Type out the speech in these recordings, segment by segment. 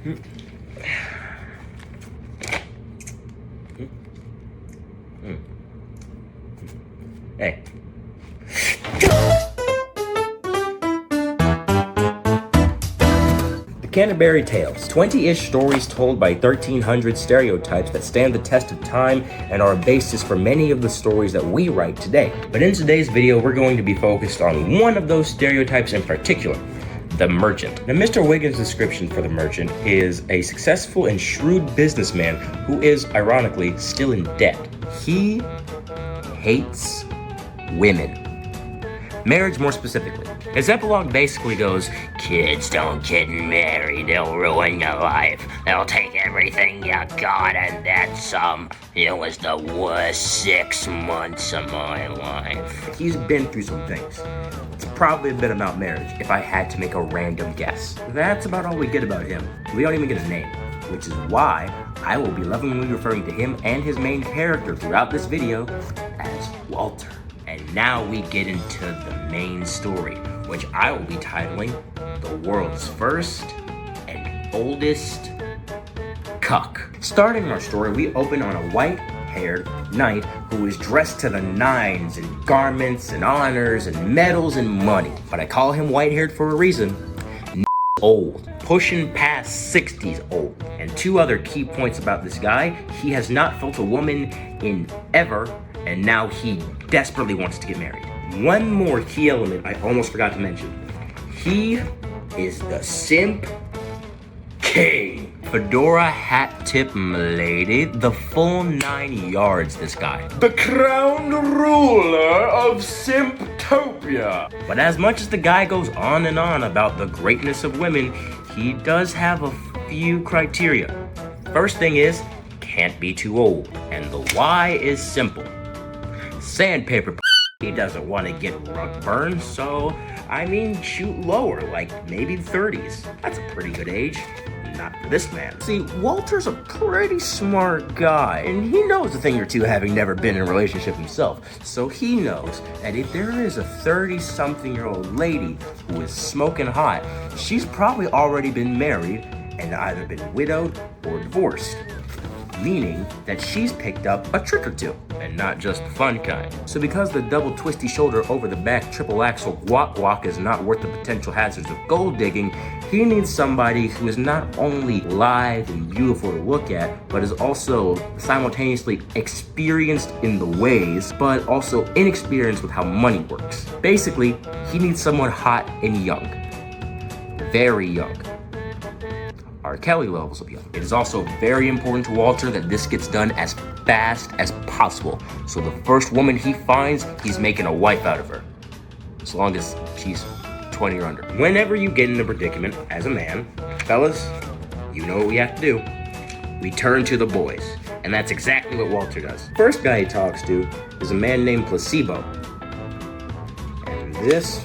Hey. The Canterbury Tales, 20-ish stories told by 1,300 stereotypes that stand the test of time and are a basis for many of the stories that we write today. But in today's video, we're going to be focused on one of those stereotypes in particular, the merchant. Now, Mr. Wiggins' description for the merchant is a successful and shrewd businessman who is, ironically, still in debt. He hates women. Marriage more specifically. His epilogue basically goes, kids don't get married, they'll ruin your life. They'll take everything you got and then some. It was the worst 6 months of my life. He's been through some things. It's probably a bit about marriage, if I had to make a random guess. That's about all we get about him. We don't even get a name, which is why I will be lovingly referring to him and his main character throughout this video as Walter. And now we get into the main story, which I will be titling The World's First and Oldest Cuck. Starting our story, we open on a white-haired knight who is dressed to the nines in garments and honors and medals and money. But I call him white-haired for a reason. Old, pushing past 60s old. And 2 other key points about this guy: he has not felt a woman in ever, and now he desperately wants to get married. One more key element I almost forgot to mention. He is the simp king. Fedora, hat tip, m'lady, the full 9 yards, this guy. The crowned ruler of Simptopia. But as much as the guy goes on and on about the greatness of women, he does have a few criteria. First thing is, can't be too old. And the why is simple. Sandpaper, he doesn't want to get rug burn, so I mean shoot lower, like maybe 30s. That's a pretty good age. Not for this man. See, Walter's a pretty smart guy, and he knows a thing or two, having never been in a relationship himself. So he knows that if there is a 30-something-year-old lady who is smoking hot, she's probably already been married and either been widowed or divorced. Meaning that she's picked up a trick or two, and not just the fun kind. So because the double twisty shoulder over the back triple axle guac is not worth the potential hazards of gold digging, he needs somebody who is not only lithe and beautiful to look at, but is also simultaneously experienced in the ways, but also inexperienced with how money works. Basically, he needs someone hot and young. Very young. R. Kelly levels of young. It is also very important to Walter that this gets done as fast as possible. So the first woman he finds, he's making a wife out of her. As long as she's 20 or under. Whenever you get in a predicament as a man, fellas, you know what we have to do. We turn to the boys. And that's exactly what Walter does. First guy he talks to is a man named Placebo. And this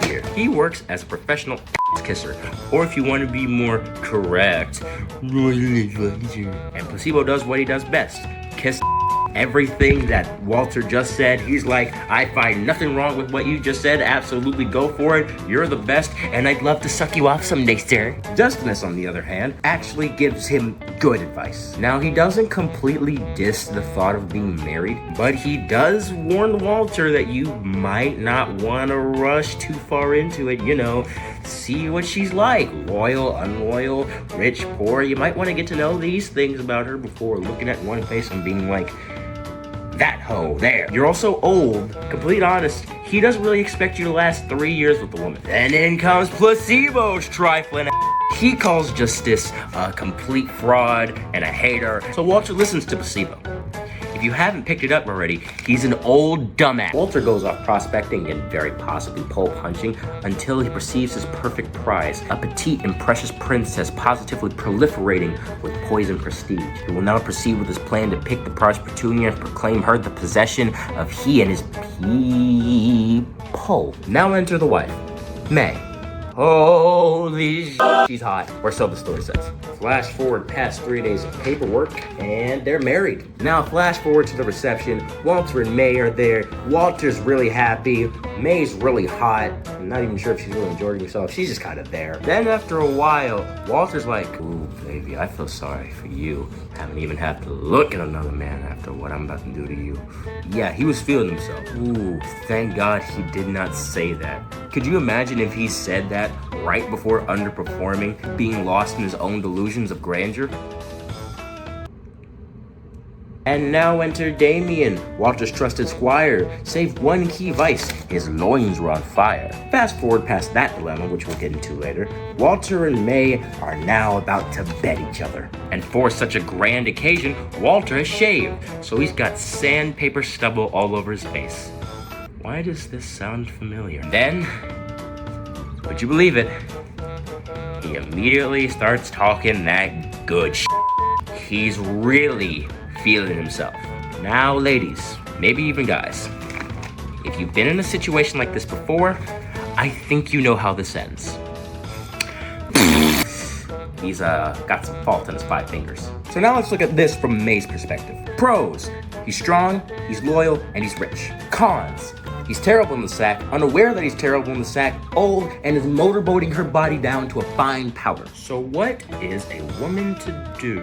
here, he works as a professional kisser, or if you want to be more correct, and Placebo does what he does best: kiss. Everything that Walter just said, he's like, I find nothing wrong with what you just said, absolutely go for it, you're the best, and I'd love to suck you off someday, sir. Justinus, on the other hand, actually gives him good advice. Now, he doesn't completely diss the thought of being married, but he does warn Walter that you might not want to rush too far into it, you know, see what she's like, loyal, unloyal, rich, poor. You might want to get to know these things about her before looking at one face and being like, that hoe there. You're also old. Complete honest, he doesn't really expect you to last 3 years with the woman. And in comes Placebo's trifling. He calls Justice a complete fraud and a hater. So Walter listens to Placebo. If you haven't picked it up already, he's an old dumbass. Walter goes off prospecting and very possibly pole punching until he perceives his perfect prize, a petite and precious princess positively proliferating with poison prestige. He will now proceed with his plan to pick the prize Petunia and proclaim her the possession of he and his people. Now enter the wife, May. Holy shit, she's hot, or so the story says. Flash forward past 3 days of paperwork, and they're married. Now flash forward to the reception. Walter and May are there. Walter's really happy. May's really hot. I'm not even sure if she's really enjoying herself. She's just kind of there. Then after a while, Walter's like, ooh, baby, I feel sorry for you. Haven't even have to look at another man after what I'm about to do to you. Yeah, he was feeling himself. Ooh, thank God he did not say that. Could you imagine if he said that right before underperforming, being lost in his own delusions of grandeur? And now enter Damien, Walter's trusted squire, save one key vice, his loins were on fire. Fast forward past that dilemma, which we'll get into later, Walter and May are now about to bed each other. And for such a grand occasion, Walter has shaved, so he's got sandpaper stubble all over his face. Why does this sound familiar? Then, would you believe it, he immediately starts talking that good shit. He's really feeling himself. Now, ladies, maybe even guys, if you've been in a situation like this before, I think you know how this ends. He's got some fault in his 5 fingers. So now let's look at this from May's perspective. Pros: he's strong, he's loyal, and he's rich. Cons: he's terrible in the sack, unaware that he's terrible in the sack, old, and is motorboating her body down to a fine powder. So what is a woman to do?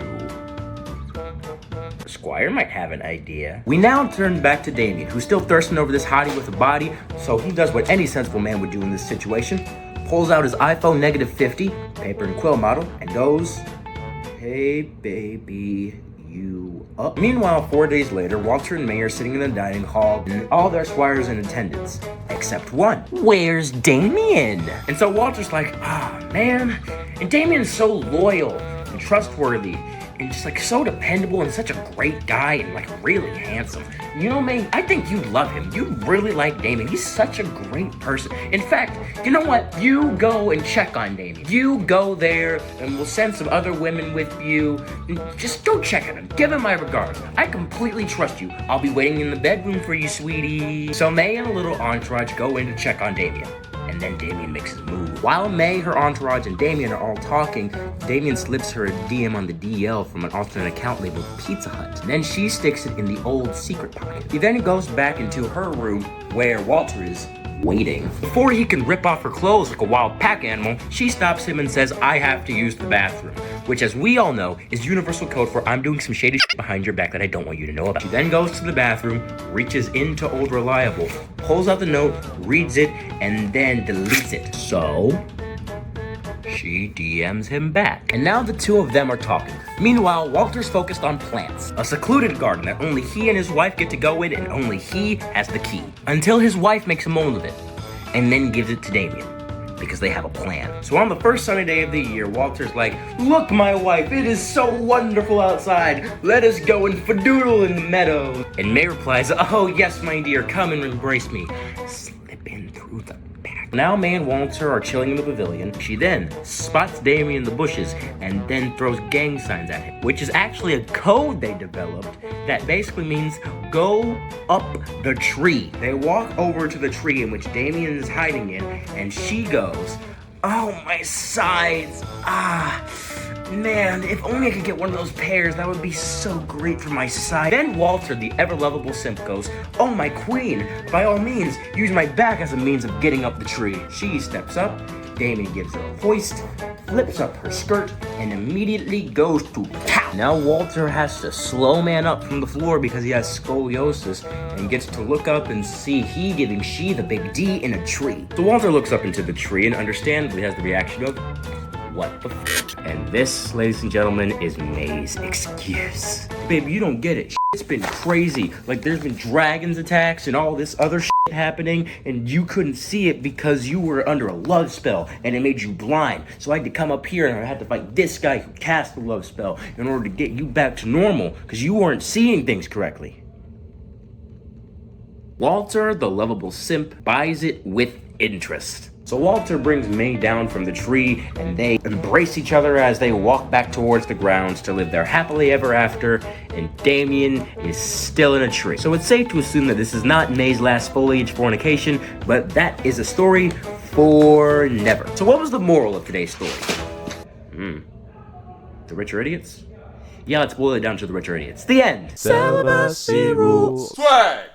The squire might have an idea. We now turn back to Damien, who's still thirsting over this hottie with a body, so he does what any sensible man would do in this situation. Pulls out his iPhone -50, paper and quill model, and goes, hey baby, you up? Meanwhile, 4 days later, Walter and May are sitting in the dining hall, and all their squires in attendance, except one. Where's Damien? And so Walter's like, man, and Damien's so loyal and trustworthy, and just like so dependable and such a great guy and like really handsome. You know, May, I think you'd love him. You'd really like Damien. He's such a great person. In fact, you know what? You go and check on Damien. You go there and we'll send some other women with you. Just go check on him. Give him my regards. I completely trust you. I'll be waiting in the bedroom for you, sweetie. So May and a little entourage go in to check on Damien. And then Damien makes his move. While May, her entourage, and Damien are all talking, Damien slips her a DM on the DL from an alternate account labeled Pizza Hut. And then she sticks it in the old secret pocket. He then goes back into her room where Walter is waiting. Before he can rip off her clothes like a wild pack animal, she stops him and says, I have to use the bathroom. Which, as we all know, is universal code for I'm doing some shady shit behind your back that I don't want you to know about. She then goes to the bathroom, reaches into Old Reliable, pulls out the note, reads it, and then deletes it. So she DMs him back. And now the two of them are talking. Meanwhile, Walter's focused on plants. A secluded garden that only he and his wife get to go in and only he has the key. Until his wife makes a mold of it and then gives it to Damien, because they have a plan. So on the first sunny day of the year, Walter's like, look, my wife, it is so wonderful outside. Let us go and fadoodle in the meadow. And May replies, oh yes, my dear, come and embrace me. Slip in through the back. Now May and Walter are chilling in the pavilion. She then spots Damien in the bushes and then throws gang signs at him, which is actually a code they developed that basically means go up the tree. They walk over to the tree in which Damien is hiding in, and she goes, oh, my sides. Man, if only I could get one of those pears, that would be so great for my side. Then Walter, the ever-lovable simp, goes, oh, my queen, by all means, use my back as a means of getting up the tree. She steps up, Damien gives her a hoist, flips up her skirt, and immediately goes to pow. Now Walter has to slow man up from the floor because he has scoliosis and gets to look up and see he giving she the big D in a tree. So Walter looks up into the tree and understandably has the reaction of, what the f***? And this, ladies and gentlemen, is May's excuse. Baby, you don't get it. It's been crazy. Like, there's been dragons attacks and all this other shit happening, and you couldn't see it because you were under a love spell, and it made you blind. So I had to come up here, and I had to fight this guy who cast the love spell in order to get you back to normal, because you weren't seeing things correctly. Walter, the lovable simp, buys it with interest. So Walter brings May down from the tree, and they embrace each other as they walk back towards the grounds to live there happily ever after, and Damien is still in a tree. So it's safe to assume that this is not May's last foliage fornication, but that is a story for never. So what was the moral of today's story? The rich are idiots? Yeah, let's boil it down to the rich are idiots. The end. Celibacy rules. Swag.